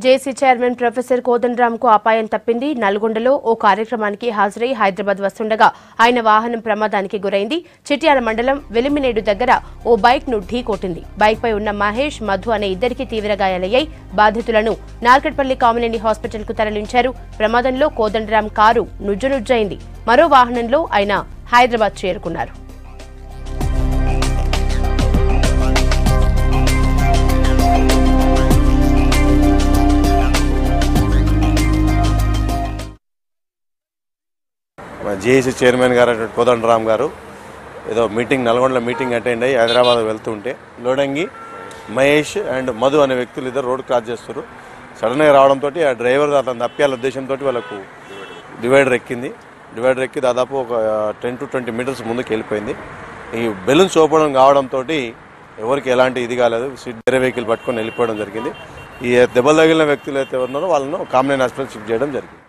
జేసీ chairman professor కోదండరాంకు అపాయం తప్పింది. నల్గొండలో ఓ కార్యక్రమానికి హాజరై హైదరాబాద్ వస్తుండగా ఆయన వాహనం ప్రమాదానికి గురైంది. చిట్యాల మండలం వెలిమినేడు దగ్గర ఓ బైక్ ను ఢీకొట్టింది. బైక్ పై ఉన్న మహేష్, మధు అనే ఇద్దరికి తీవ్ర గాయాలయ్యాయి. బాధితులను నార్కట్పల్లి కామినేని హాస్పిటల్ కు తరలించారు. ప్రమాదంలో కోదండరాం కారు నుజ్జునుజ్జైంది. మరో వాహనంలో ఆయన హైదరాబాద్ చేరుకున్నారు. జేఏసీ చైర్మన్ గారు కోదండరాం గారు ఏదో మీటింగ్ నల్గొండలో మీటింగ్ అటెండ్ అయ్యి హైదరాబాద్ వెళ్తుంటే లోడంగి మహేష్ అండ్ మధు అనే వ్యక్తులు ఇద్దరు రోడ్ క్రాస్ చేస్తారు. సడన్గా రావడంతో ఆ డ్రైవర్ అతను తప్పియాల ఉద్దేశంతో వాళ్ళకు డివైడర్ ఎక్కి దాదాపు ఒక 10 to 20 మీటర్స్ ముందుకు వెళ్ళిపోయింది. ఈ బెలూన్స్ ఓపెన్ కావడంతో ఎవరికి ఎలాంటి ఇది కాలేదు. వేరే వెహికల్ పట్టుకొని వెళ్ళిపోవడం జరిగింది. ఈ దెబ్బలు తగిలిన వ్యక్తులు అయితే ఉన్నారో వాళ్ళను కామినేని హాస్పిటల్ షిఫ్ట్ చేయడం జరిగింది.